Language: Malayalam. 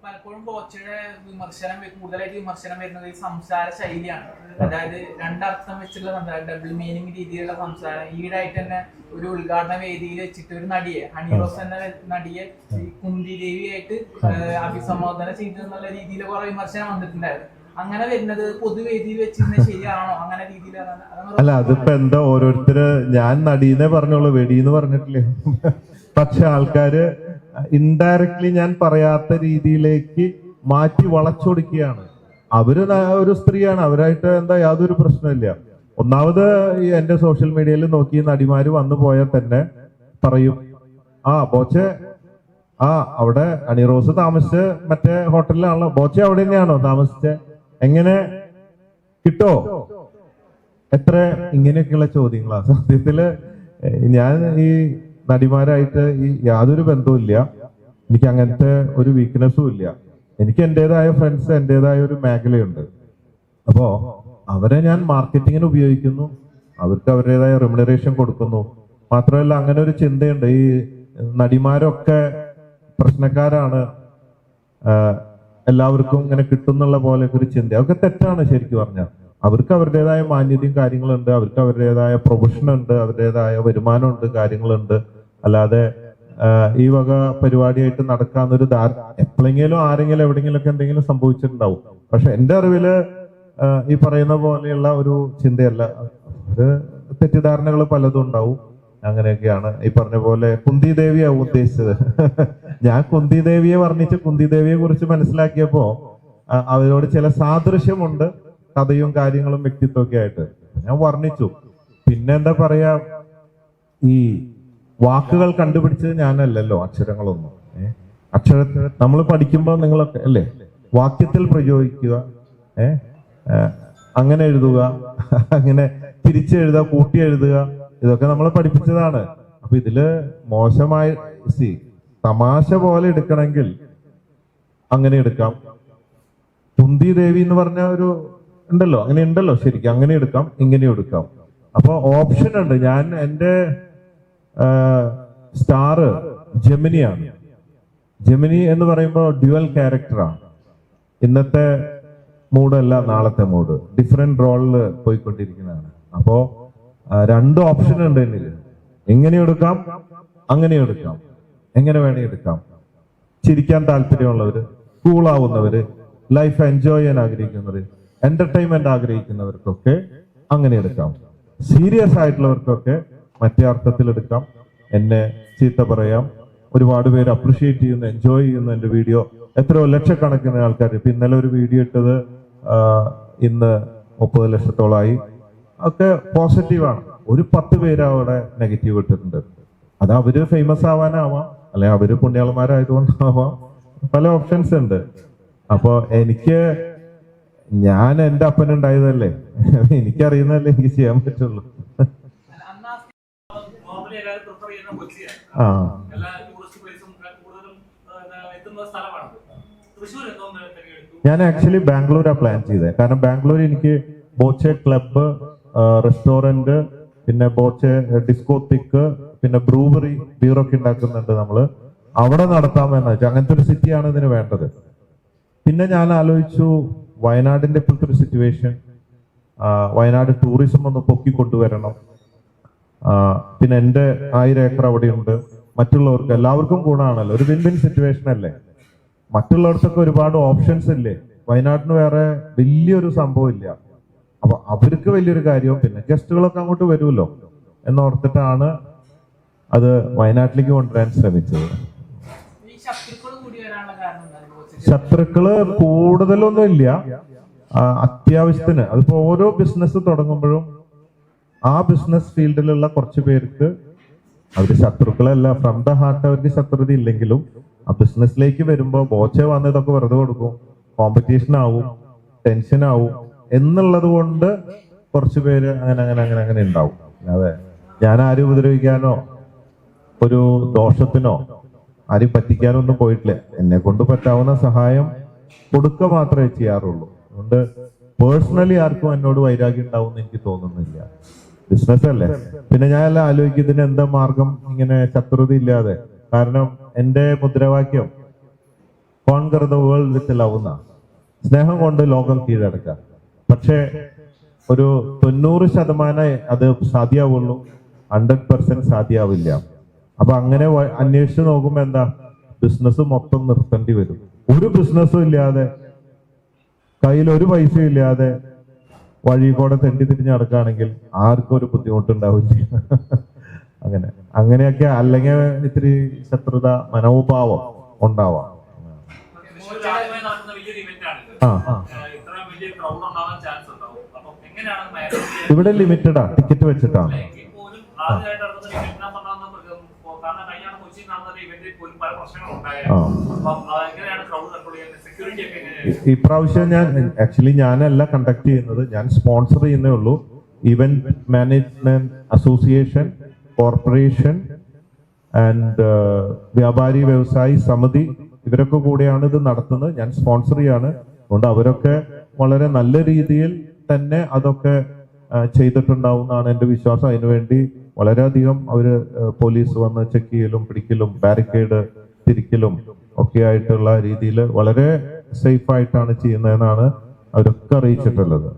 പലപ്പോഴും ബോച്ചയുടെ കൂടുതലായിട്ട് വിമർശനം വരുന്നത് ഈ സംസാര ശൈലിയാണ്. അതായത് രണ്ടർത്ഥം വെച്ചുള്ള സംസാരം, ഡബിൾ മീനിങ് രീതിയിലുള്ള സംസാരം. ഈടായിട്ട് തന്നെ ഒരു ഉദ്ഘാടന വേദിയിൽ വെച്ചിട്ട് ഒരു നടിയെ, ഹണിറോസ് എന്ന നടിയെ കുന്തി ദേവിയായിട്ട് അഭിസംബോധന ചെയ്തെന്നുള്ള രീതിയിൽ കുറെ വിമർശനം വന്നിട്ടുണ്ടായിരുന്നു. അങ്ങനെ വരുന്നത് പൊതുവേദിയിൽ വെച്ചിരുന്ന ശരിയാണോ? അങ്ങനെ രീതിയിലാണ്. അല്ല, അതിപ്പോ എന്താ ഓരോരുത്തര്, ഞാൻ നടീനെ പറഞ്ഞോളൂ, വെടിന്ന് പറഞ്ഞിട്ടില്ലേ. പക്ഷെ ആൾക്കാര് ഇൻഡയറക്ട്ലി ഞാൻ പറയാത്ത രീതിയിലേക്ക് മാറ്റി വളച്ചൊടുക്കുകയാണ്. അവര് ഒരു സ്ത്രീയാണ്, അവരായിട്ട് എന്താ യാതൊരു പ്രശ്നമില്ല. ഒന്നാമത് ഈ എന്റെ സോഷ്യൽ മീഡിയയിൽ നോക്കി നടിമാര് വന്നു പോയാൽ തന്നെ പറയും, ബോച്ചെ അവിടെ അണിറോസ് താമസിച്ച് മറ്റേ ഹോട്ടലിലാണല്ലോ, ബോച്ചെ അവിടെ തന്നെയാണോ താമസിച്ചെ, എങ്ങനെ കിട്ടോ, എത്ര, ഇങ്ങനെയൊക്കെയുള്ള ചോദ്യങ്ങളാണ്. സത്യത്തില് ഞാൻ ഈ നടിമാരായിട്ട് ഈ യാതൊരു ബന്ധവുമില്ല. എനിക്ക് അങ്ങനത്തെ ഒരു വീക്ക്നെസ്സും ഇല്ല. എനിക്ക് എന്റേതായ ഫ്രണ്ട്സ്, എന്റേതായ ഒരു മേഖലയുണ്ട്. അപ്പോ അവരെ ഞാൻ മാർക്കറ്റിങ്ങിന് ഉപയോഗിക്കുന്നു, അവർക്ക് അവരുടേതായ റെമ്യൂണറേഷൻ കൊടുക്കുന്നു. മാത്രമല്ല, അങ്ങനെ ഒരു ചിന്തയുണ്ട്, ഈ നടിമാരൊക്കെ പ്രശ്നക്കാരാണ്, എല്ലാവർക്കും ഇങ്ങനെ കിട്ടുന്നുള്ള പോലെ ഒരു ചിന്ത. അതൊക്കെ തെറ്റാണ് ശരിക്കും പറഞ്ഞാൽ. അവർക്ക് അവരുടേതായ മാന്യതയും കാര്യങ്ങളുണ്ട്, അവർക്ക് അവരുടേതായ പ്രൊഫഷൻ ഉണ്ട്, അവരുടേതായ വരുമാനമുണ്ട്, കാര്യങ്ങളുണ്ട്. അല്ലാതെ ഈ വക പരിപാടിയായിട്ട് നടക്കാന്നൊരു എപ്പോഴെങ്കിലും ആരെങ്കിലും എവിടെയെങ്കിലും ഒക്കെ എന്തെങ്കിലും സംഭവിച്ചിട്ടുണ്ടാവും. പക്ഷെ എന്റെ അറിവില് ഈ പറയുന്ന പോലെയുള്ള ഒരു ചിന്തയല്ല. ഒരു തെറ്റിദ്ധാരണകൾ പലതും ഉണ്ടാവും. അങ്ങനെയൊക്കെയാണ്. ഈ പറഞ്ഞ പോലെ കുന്തി ദേവിയാവും ഉദ്ദേശിച്ചത്. ഞാൻ കുന്തി ദേവിയെ വർണ്ണിച്ച് കുന്തി ദേവിയെ കുറിച്ച് മനസ്സിലാക്കിയപ്പോ അവരോട് ചില സാദൃശ്യമുണ്ട്, കഥയും കാര്യങ്ങളും വ്യക്തിത്വമൊക്കെ ആയിട്ട് ഞാൻ വർണ്ണിച്ചു. പിന്നെ എന്താ പറയാ, ഈ വാക്കുകൾ കണ്ടുപിടിച്ചത് ഞാനല്ലല്ലോ, അക്ഷരങ്ങളൊന്നും. അക്ഷരത്തിൽ നമ്മൾ പഠിക്കുമ്പോൾ നിങ്ങളൊക്കെ അല്ലേ വാക്യത്തിൽ പ്രയോഗിക്കുക, അങ്ങനെ എഴുതുക, അങ്ങനെ തിരിച്ചെഴുതുക, കൂട്ടി എഴുതുക, ഇതൊക്കെ നമ്മൾ പഠിപ്പിച്ചതാണ്. അപ്പൊ ഇതില് മോശമായി തമാശ പോലെ എടുക്കണമെങ്കിൽ അങ്ങനെ എടുക്കാം. കുന്തി ദേവി എന്ന് പറഞ്ഞ ഒരു ഉണ്ടല്ലോ, അങ്ങനെ ഉണ്ടല്ലോ, ശരിക്കും അങ്ങനെ എടുക്കാം, ഇങ്ങനെ എടുക്കാം. അപ്പൊ ഓപ്ഷൻ ഉണ്ട്. ഞാൻ എന്റെ സ്റ്റാർ ജെമിനിയാണ്. ജെമിനി എന്ന് പറയുമ്പോൾ ഡ്യുവൽ ക്യാരക്ടറാണ്. ഇന്നത്തെ മൂഡല്ല നാളത്തെ മൂഡ്, ഡിഫറെന്റ് റോളില് പോയിക്കൊണ്ടിരിക്കുന്നതാണ്. അപ്പോ രണ്ട് ഓപ്ഷൻ ഉണ്ട് എന്നിൽ. എങ്ങനെ എടുക്കാം, അങ്ങനെ എടുക്കാം, എങ്ങനെ വേണേ എടുക്കാം. ചിരിക്കാൻ താല്പര്യമുള്ളവര്, കൂളാവുന്നവര്, ലൈഫ് എൻജോയ് ചെയ്യാൻ ആഗ്രഹിക്കുന്നവര്, എന്റർടൈൻമെന്റ് ആഗ്രഹിക്കുന്നവർക്കൊക്കെ അങ്ങനെ എടുക്കാം. സീരിയസ് ആയിട്ടുള്ളവർക്കൊക്കെ മറ്റേ അർത്ഥത്തിൽ എടുക്കാം. എന്നെ ചീത്ത പറയാം. ഒരുപാട് പേര് അപ്രിഷിയേറ്റ് ചെയ്യുന്നു, എൻജോയ് ചെയ്യുന്നു എന്റെ വീഡിയോ. എത്രയോ ലക്ഷക്കണക്കിന് ആൾക്കാർ. ഇപ്പൊ ഇന്നലെ ഒരു വീഡിയോ ഇട്ടത് ഇന്ന് 30 ലക്ഷത്തോളമായി. ഒക്കെ പോസിറ്റീവാണ്. ഒരു 10 പേര് അവിടെ നെഗറ്റീവ് ഇട്ടിട്ടുണ്ട്. അത് അവര് ഫേമസ് ആവാനാവാം, അല്ലെ അവര് പുണ്യാളന്മാരായതുകൊണ്ടാവാം. പല ഓപ്ഷൻസ് ഉണ്ട്. അപ്പൊ ഞാൻ എന്റെ അപ്പനുണ്ടായതല്ലേ, എനിക്കറിയുന്നതല്ലേ എനിക്ക് ചെയ്യാൻ പറ്റുള്ളൂ. ഞാൻ ആക്ച്വലി ബാംഗ്ലൂരാ പ്ലാൻ ചെയ്തത്. കാരണം ബാംഗ്ലൂർ എനിക്ക് ബോച്ചെ ക്ലബ്ബ്, റെസ്റ്റോറന്റ്, പിന്നെ ബോച്ചെ ഡിസ്കോത്തിക്ക്, പിന്നെ ബ്രൂവറി, ബീറൊക്കെ ഉണ്ടാക്കുന്നുണ്ട് നമ്മള്. അവിടെ നടത്താമെന്ന് വെച്ചാൽ അങ്ങനത്തെ ഒരു സിറ്റിയാണ് ഇതിന് വേണ്ടത്. പിന്നെ ഞാൻ ആലോചിച്ചു, വയനാടിന്റെ ഇപ്പോഴത്തെ ഒരു സിറ്റുവേഷൻ, വയനാട് ടൂറിസം ഒന്ന് പൊക്കിക്കൊണ്ടുവരണം. പിന്നെ എന്റെ 1000 ഏക്കർ അവിടെയുണ്ട്. മറ്റുള്ളവർക്ക് എല്ലാവർക്കും ഗുണമാണല്ലോ, ഒരു വിൻ വിൻ സിറ്റുവേഷൻ അല്ലേ. മറ്റുള്ളവർക്കൊക്കെ ഒരുപാട് ഓപ്ഷൻസ് ഇല്ലേ. വയനാട്ടിന് വേറെ വലിയൊരു സംഭവം ഇല്ല. അപ്പൊ അവർക്ക് വലിയൊരു കാര്യവും, പിന്നെ ഗസ്റ്റുകളൊക്കെ അങ്ങോട്ട് വരുമല്ലോ എന്നോർത്തിട്ടാണ് അത് വയനാട്ടിലേക്ക് കൊണ്ടുവരാൻ ശ്രമിച്ചത്. ശത്രുക്കള് കൂടുതലൊന്നും ഇല്ല, അത്യാവശ്യത്തിന്. അതിപ്പോ ഓരോ ബിസിനസ് തുടങ്ങുമ്പോഴും ആ ബിസിനസ് ഫീൽഡിലുള്ള കുറച്ച് പേർക്ക് അവര് ശത്രുക്കളല്ല, ഫ്രം ദ ഹാർട്ട് അവർക്ക് ശത്രുത ഇല്ലെങ്കിലും ആ ബിസിനസ്സിലേക്ക് വരുമ്പോ ബോച്ചെ വന്നതൊക്കെ വെറുതെ കൊടുക്കും, കോമ്പറ്റീഷൻ ആവും, ടെൻഷൻ ആവും എന്നുള്ളത് കൊണ്ട് കുറച്ച് പേര് അങ്ങനെ ഉണ്ടാവും. അതെ, ഞാൻ ആരും ഉപദ്രവിക്കാനോ ഒരു ദോഷത്തിനോ ആരും പറ്റിക്കാനോ ഒന്നും പോയിട്ടില്ല. എന്നെ കൊണ്ട് പറ്റാവുന്ന സഹായം കൊടുക്കുക മാത്രമേ ചെയ്യാറുള്ളൂ. അതുകൊണ്ട് പേഴ്സണലി ആർക്കും എന്നോട് വൈരാഗ്യം ഉണ്ടാവും എന്ന് എനിക്ക് തോന്നുന്നില്ല. ബിസിനസ് അല്ലേ. പിന്നെ ഞാൻ എല്ലാം ആലോചിക്കുന്നതിന് എന്താ മാർഗം ഇങ്ങനെ ശത്രുത ഇല്ലാതെ. കാരണം എന്റെ മുദ്രാവാക്യം conquer the world with love എന്നാണ്. സ്നേഹം കൊണ്ട് ലോകം കീഴടക്കാം. പക്ഷേ ഒരു 90% അത് സാധ്യമാവുള്ളൂ, 100% സാധ്യമാവില്ല. അപ്പൊ അങ്ങനെ അന്വേഷിച്ച് നോക്കുമ്പോ എന്താ, ബിസിനസ് മൊത്തം നിർത്തേണ്ടി വരും. ഒരു ബിസിനസ്സും ഇല്ലാതെ, കയ്യിൽ ഒരു പൈസയും ഇല്ലാതെ വഴി കൂടെ തെണ്ടി തിരിഞ്ഞ് നടക്കുകയാണെങ്കിൽ ആർക്കും ഒരു ബുദ്ധിമുട്ടുണ്ടാവില്ല. അങ്ങനെയൊക്കെ അല്ലെങ്കിൽ ഇത്തിരി ശത്രുത മനോഭാവം ഉണ്ടാവാം. ഇവിടെ ലിമിറ്റഡാ, ടിക്കറ്റ് വെച്ചിട്ടാണ്. ഇപ്രാവശ്യം ഞാനല്ല കണ്ടക്ട് ചെയ്യുന്നത്, ഞാൻ സ്പോൺസർ ചെയ്യുന്നേ ഉള്ളൂ. Event management association, corporation and വ്യാപാരി വ്യവസായി സമിതി ഇവരൊക്കെ കൂടെയാണ് ഇത് നടത്തുന്നത്. ഞാൻ സ്പോൺസർ ചെയ്യാണ്. അതുകൊണ്ട് അവരൊക്കെ വളരെ നല്ല രീതിയിൽ തന്നെ അതൊക്കെ ചെയ്തിട്ടുണ്ടാവും എന്നാണ് എൻ്റെ വിശ്വാസം. അതിനുവേണ്ടി വളരെയധികം അവര് പോലീസ് വന്ന് ചെക്ക് ചെയ്യലും പിടിക്കലും ബാരിക്കേഡ് തിരിക്കലും ഒക്കെ ആയിട്ടുള്ള രീതിയിൽ വളരെ സേഫ് ആയിട്ടാണ് ചെയ്യുന്നതെന്നാണ് അവരൊക്കെ അറിയിച്ചിട്ടുള്ളത്.